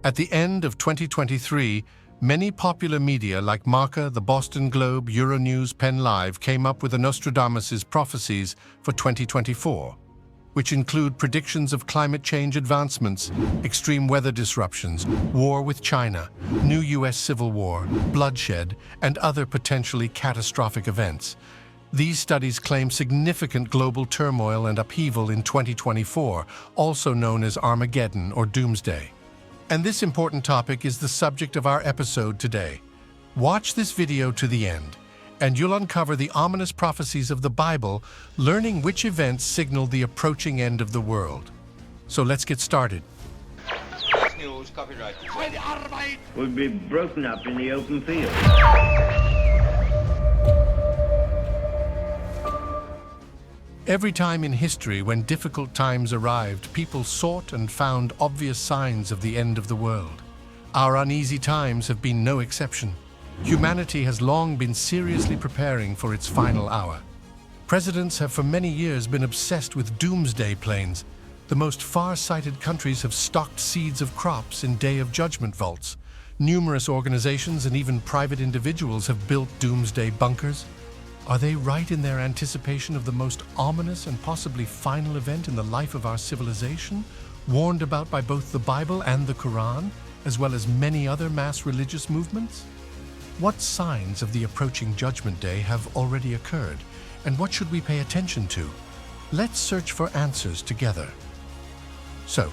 At the end of 2023, many popular media like Marca, the Boston Globe, Euronews, Penn Live came up with Nostradamus' prophecies for 2024, which include predictions of climate change advancements, extreme weather disruptions, war with China, new U.S. civil war, bloodshed, and other potentially catastrophic events. These studies claim significant global turmoil and upheaval in 2024, also known as Armageddon or Doomsday. And this important topic is the subject of our episode today. Watch this video to the end, and you'll uncover the ominous prophecies of the Bible, learning which events signal the approaching end of the world. So let's get started. News, copyright. Would be broken up in the open field. Every time in history when difficult times arrived, people sought and found obvious signs of the end of the world. Our uneasy times have been no exception. Humanity has long been seriously preparing for its final hour. Presidents have for many years been obsessed with doomsday planes. The most far-sighted countries have stocked seeds of crops in Day of Judgment vaults. Numerous organizations and even private individuals have built doomsday bunkers. Are they right in their anticipation of the most ominous and possibly final event in the life of our civilization, warned about by both the Bible and the Quran, as well as many other mass religious movements? What signs of the approaching Judgment Day have already occurred, and what should we pay attention to? Let's search for answers together. So,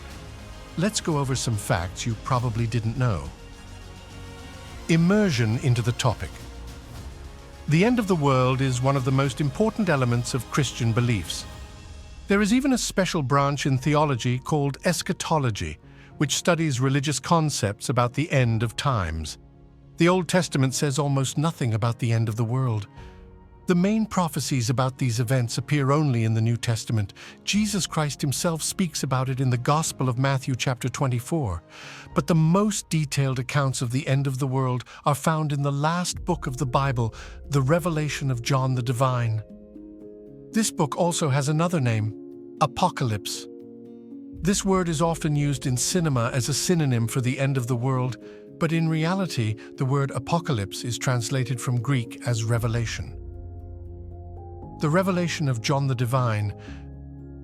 let's go over some facts you probably didn't know. Immersion into the topic. The end of the world is one of the most important elements of Christian beliefs. There is even a special branch in theology called eschatology, which studies religious concepts about the end of times. The Old Testament says almost nothing about the end of the world. The main prophecies about these events appear only in the New Testament. Jesus Christ himself speaks about it in the Gospel of Matthew chapter 24. But the most detailed accounts of the end of the world are found in the last book of the Bible, the Revelation of John the Divine. This book also has another name, Apocalypse. This word is often used in cinema as a synonym for the end of the world, but in reality, the word apocalypse is translated from Greek as revelation. The revelation of John the Divine.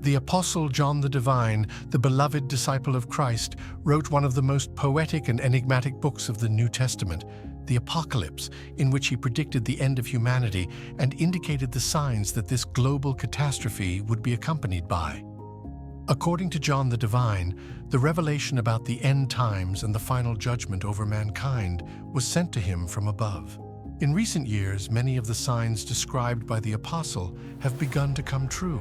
The Apostle John the Divine, the beloved disciple of Christ, wrote one of the most poetic and enigmatic books of the New Testament, the Apocalypse, in which he predicted the end of humanity and indicated the signs that this global catastrophe would be accompanied by. According to John the Divine, the revelation about the end times and the final judgment over mankind was sent to him from above. In recent years, many of the signs described by the Apostle have begun to come true.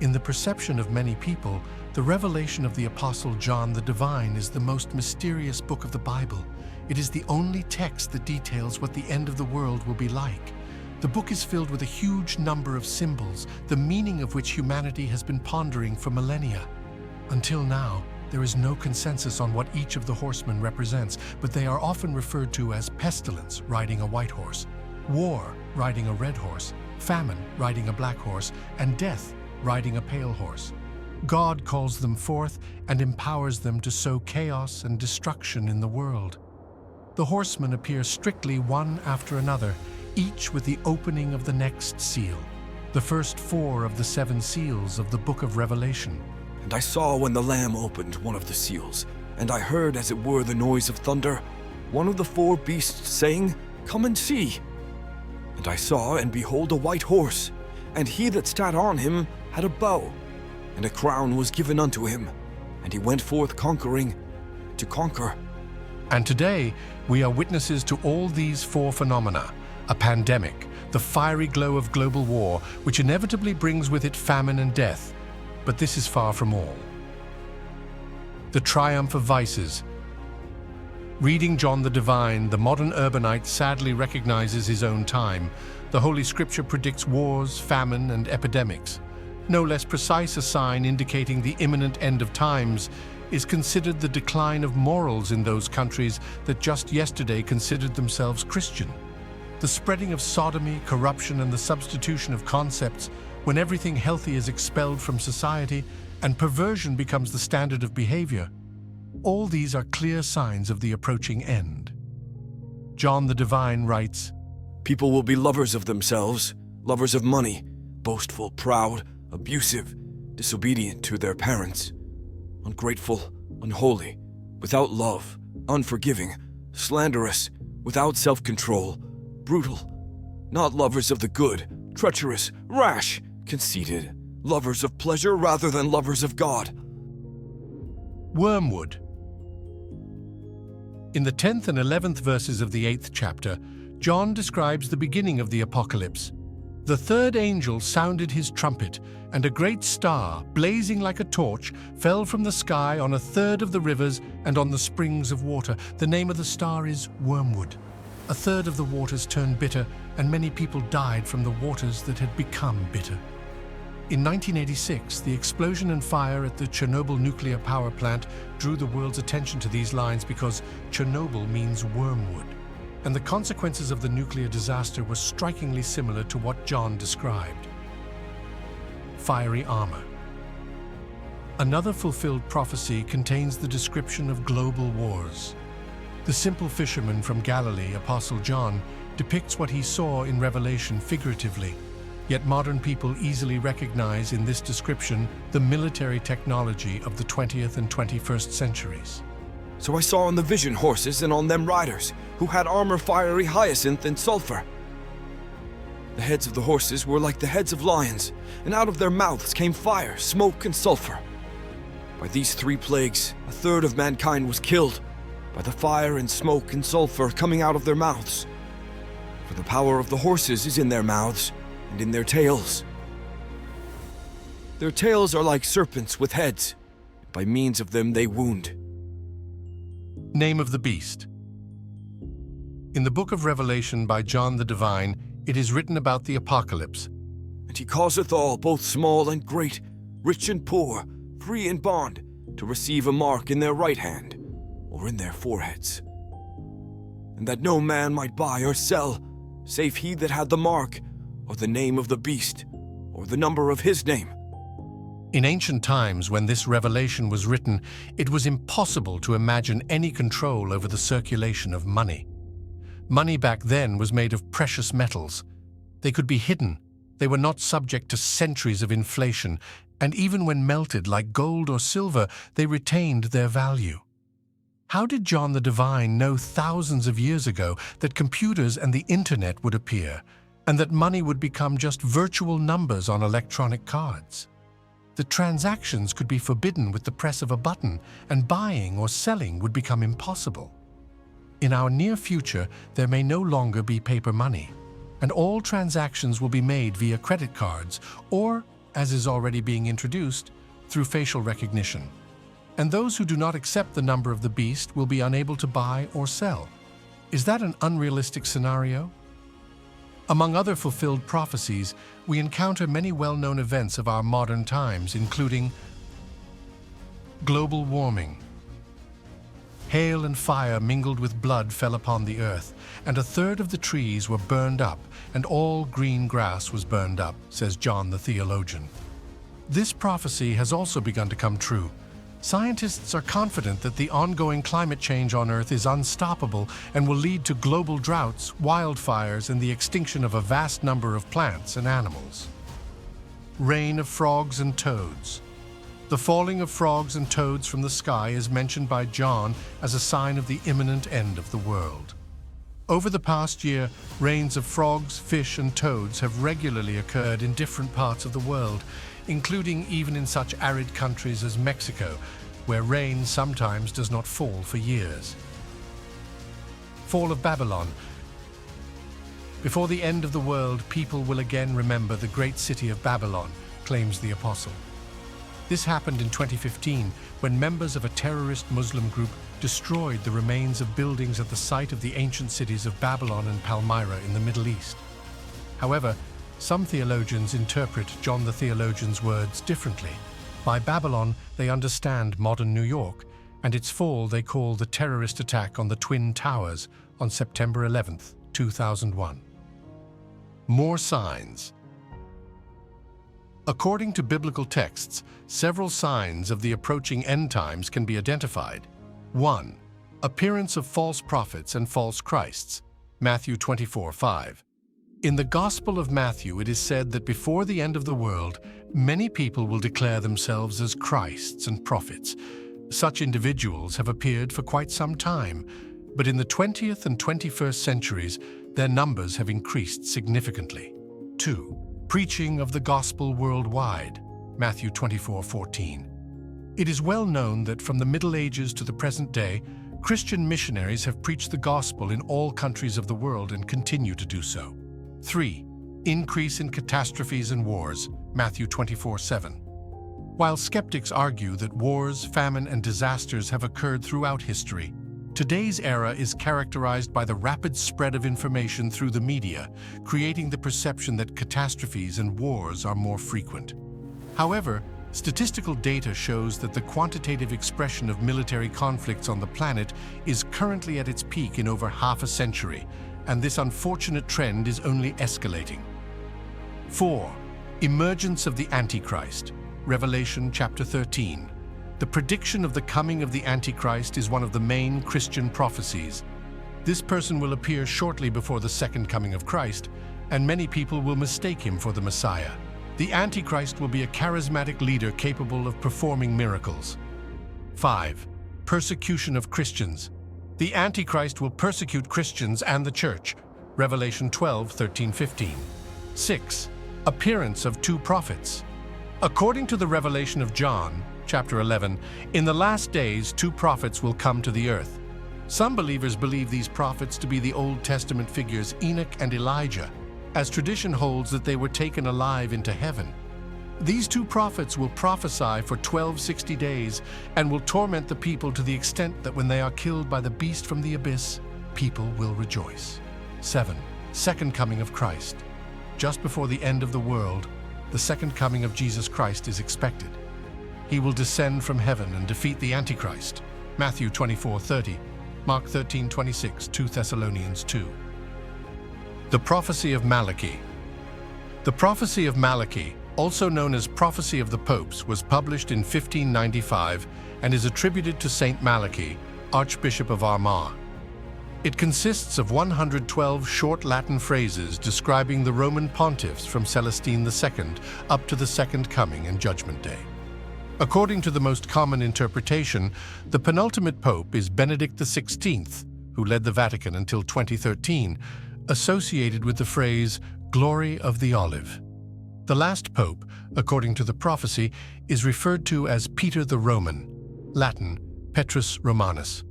In the perception of many people, the revelation of the Apostle John the Divine is the most mysterious book of the Bible. It is the only text that details what the end of the world will be like. The book is filled with a huge number of symbols, the meaning of which humanity has been pondering for millennia. Until now, there is no consensus on what each of the horsemen represents, but they are often referred to as pestilence, riding a white horse, war, riding a red horse, famine, riding a black horse, and death, riding a pale horse. God calls them forth and empowers them to sow chaos and destruction in the world. The horsemen appear strictly one after another, each with the opening of the next seal, the first 4 of the 7 seals of the book of Revelation. And I saw when the Lamb opened one of the seals, and I heard as it were the noise of thunder, one of the 4 beasts saying, "Come and see." And I saw, and behold, a white horse, and he that sat on him had a bow, and a crown was given unto him, and he went forth conquering, to conquer. And today, we are witnesses to all these 4 phenomena: a pandemic, the fiery glow of global war, which inevitably brings with it famine and death. But this is far from all. The triumph of vices. Reading John the Divine, the modern urbanite sadly recognizes his own time. The Holy Scripture predicts wars, famine, and epidemics. No less precise a sign indicating the imminent end of times is considered the decline of morals in those countries that just yesterday considered themselves Christian. The spreading of sodomy, corruption, and the substitution of concepts when everything healthy is expelled from society and perversion becomes the standard of behavior. All these are clear signs of the approaching end. John the Divine writes, People will be lovers of themselves, lovers of money, boastful, proud, abusive, disobedient to their parents, ungrateful, unholy, without love, unforgiving, slanderous, without self-control, brutal, not lovers of the good, treacherous, rash, conceited, lovers of pleasure rather than lovers of God. Wormwood. In the 10th and 11th verses of the 8th chapter, John describes the beginning of the apocalypse. The third angel sounded his trumpet, and a great star, blazing like a torch, fell from the sky on a third of the rivers and on the springs of water. The name of the star is Wormwood. A third of the waters turned bitter, and many people died from the waters that had become bitter. In 1986, the explosion and fire at the Chernobyl nuclear power plant drew the world's attention to these lines because Chernobyl means wormwood, and the consequences of the nuclear disaster were strikingly similar to what John described. Fiery armor. Another fulfilled prophecy contains the description of global wars. The simple fisherman from Galilee, Apostle John, depicts what he saw in Revelation figuratively. Yet modern people easily recognize in this description the military technology of the 20th and 21st centuries. So I saw in the vision horses and on them riders, who had armor fiery hyacinth and sulfur. The heads of the horses were like the heads of lions, and out of their mouths came fire, smoke, and sulfur. By these three plagues, a third of mankind was killed, by the fire and smoke and sulfur coming out of their mouths. For the power of the horses is in their mouths, and in their tails. Their tails are like serpents with heads. By means of them they wound. Name of the beast. In the book of Revelation by John the Divine, it is written about the apocalypse. And he causeth all, both small and great, rich and poor, free and bond, to receive a mark in their right hand, or in their foreheads. And that no man might buy or sell, save he that had the mark, or the name of the beast, or the number of his name. In ancient times, when this revelation was written, it was impossible to imagine any control over the circulation of money. Money back then was made of precious metals. They could be hidden. They were not subject to centuries of inflation, and even when melted like gold or silver, they retained their value. How did John the Divine know thousands of years ago that computers and the internet would appear, and that money would become just virtual numbers on electronic cards? The transactions could be forbidden with the press of a button, and buying or selling would become impossible. In our near future, there may no longer be paper money, and all transactions will be made via credit cards or, as is already being introduced, through facial recognition. And those who do not accept the number of the beast will be unable to buy or sell. Is that an unrealistic scenario? Among other fulfilled prophecies, we encounter many well-known events of our modern times, including global warming. Hail and fire mingled with blood fell upon the earth, and a third of the trees were burned up, and all green grass was burned up, says John the theologian. This prophecy has also begun to come true. Scientists are confident that the ongoing climate change on Earth is unstoppable and will lead to global droughts, wildfires, and the extinction of a vast number of plants and animals. Rain of frogs and toads. The falling of frogs and toads from the sky is mentioned by John as a sign of the imminent end of the world. Over the past year, rains of frogs, fish, and toads have regularly occurred in different parts of the world, including even in such arid countries as Mexico, where rain sometimes does not fall for years. Fall of Babylon. Before the end of the world, people will again remember the great city of Babylon, claims the apostle. This happened in 2015 when members of a terrorist Muslim group destroyed the remains of buildings at the site of the ancient cities of Babylon and Palmyra in the Middle East. However, some theologians interpret John the theologian's words differently. By Babylon, they understand modern New York, and its fall they call the terrorist attack on the Twin Towers on September 11, 2001. More signs. According to biblical texts, several signs of the approaching end times can be identified. 1. Appearance of false prophets and false Christs. Matthew 24:5. In the Gospel of Matthew, it is said that before the end of the world, many people will declare themselves as Christs and prophets. Such individuals have appeared for quite some time, but in the 20th and 21st centuries, their numbers have increased significantly. 2. Preaching of the gospel worldwide. Matthew 24:14. It is well known that from the Middle Ages to the present day, Christian missionaries have preached the gospel in all countries of the world and continue to do so. 3. Increase in catastrophes and wars. Matthew 24:7. While skeptics argue that wars, famine, and disasters have occurred throughout history, today's era is characterized by the rapid spread of information through the media, creating the perception that catastrophes and wars are more frequent. However, statistical data shows that the quantitative expression of military conflicts on the planet is currently at its peak in over half a century, and this unfortunate trend is only escalating. 4. Emergence of the Antichrist. Revelation chapter 13. The prediction of the coming of the Antichrist is one of the main Christian prophecies. This person will appear shortly before the second coming of Christ, and many people will mistake him for the Messiah. The Antichrist will be a charismatic leader capable of performing miracles. 5. Persecution of Christians. The Antichrist will persecute Christians and the church. Revelation 12:13-15. 6. Appearance of two prophets. According to the revelation of John, chapter 11, in the last days 2 prophets will come to the earth. Some believers believe these prophets to be the Old Testament figures Enoch and Elijah, as tradition holds that they were taken alive into heaven. These 2 prophets will prophesy for 1260 days and will torment the people to the extent that when they are killed by the beast from the abyss, people will rejoice. 7. Second coming of Christ. Just before the end of the world, the second coming of Jesus Christ is expected. He will descend from heaven and defeat the Antichrist. Matthew 24:30, Mark 13:26, 2 Thessalonians 2. The Prophecy of Malachy. The Prophecy of Malachy, also known as Prophecy of the Popes, was published in 1595 and is attributed to Saint Malachy, Archbishop of Armagh. It consists of 112 short Latin phrases describing the Roman pontiffs from Celestine II up to the Second Coming and Judgment Day. According to the most common interpretation, the penultimate pope is Benedict XVI, who led the Vatican until 2013, associated with the phrase, "Glory of the Olive." The last pope, according to the prophecy, is referred to as Peter the Roman, Latin, Petrus Romanus.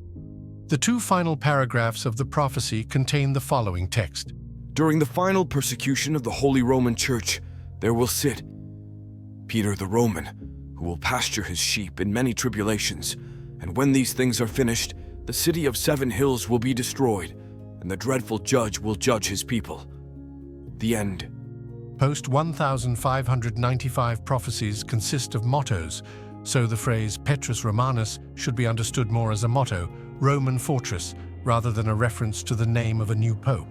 The 2 final paragraphs of the prophecy contain the following text. During the final persecution of the Holy Roman Church, there will sit Peter the Roman, who will pasture his sheep in many tribulations, and when these things are finished, the city of 7 hills will be destroyed, and the dreadful judge will judge his people. The end. Post 1,595 prophecies consist of mottos, so the phrase Petrus Romanus should be understood more as a motto, Roman fortress, rather than a reference to the name of a new pope.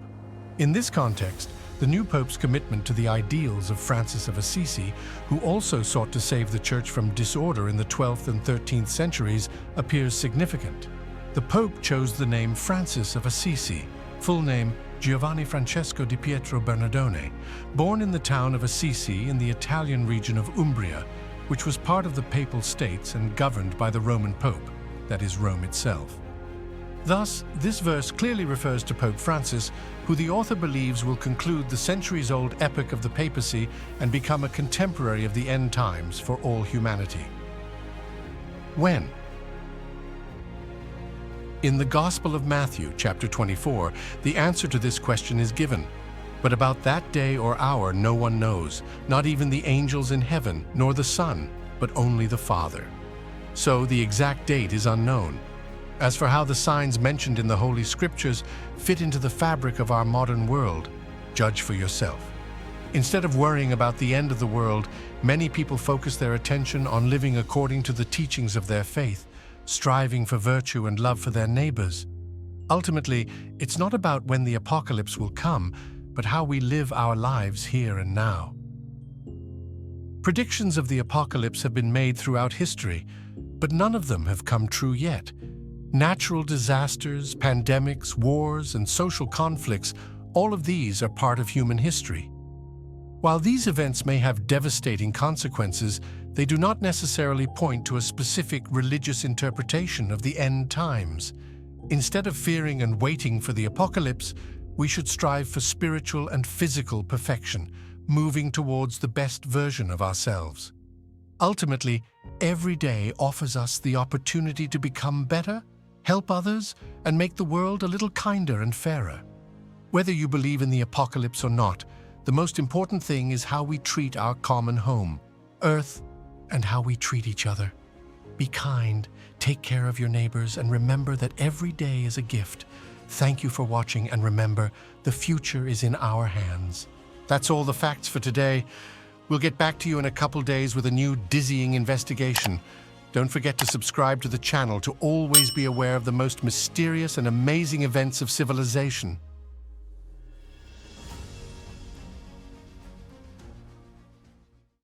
In this context, the new pope's commitment to the ideals of Francis of Assisi, who also sought to save the church from disorder in the 12th and 13th centuries, appears significant. The pope chose the name Francis of Assisi, full name Giovanni Francesco di Pietro Bernardone, born in the town of Assisi in the Italian region of Umbria, which was part of the Papal States and governed by the Roman Pope, that is, Rome itself. Thus, this verse clearly refers to Pope Francis, who the author believes will conclude the centuries-old epoch of the papacy and become a contemporary of the end times for all humanity. When? In the Gospel of Matthew, chapter 24, the answer to this question is given. But about that day or hour no one knows, not even the angels in heaven, nor the Son, but only the Father. So the exact date is unknown. As for how the signs mentioned in the Holy Scriptures fit into the fabric of our modern world, judge for yourself. Instead of worrying about the end of the world, many people focus their attention on living according to the teachings of their faith, striving for virtue and love for their neighbors. Ultimately, it's not about when the apocalypse will come, but how we live our lives here and now. Predictions of the apocalypse have been made throughout history, but none of them have come true yet. Natural disasters, pandemics, wars, and social conflicts, all of these are part of human history. While these events may have devastating consequences, they do not necessarily point to a specific religious interpretation of the end times. Instead of fearing and waiting for the apocalypse, we should strive for spiritual and physical perfection, moving towards the best version of ourselves. Ultimately, every day offers us the opportunity to become better, help others, and make the world a little kinder and fairer. Whether you believe in the apocalypse or not, the most important thing is how we treat our common home, Earth, and how we treat each other. Be kind, take care of your neighbors, and remember that every day is a gift. Thank you for watching, and remember, the future is in our hands. That's all the facts for today. We'll get back to you in a couple days with a new dizzying investigation. Don't forget to subscribe to the channel to always be aware of the most mysterious and amazing events of civilization.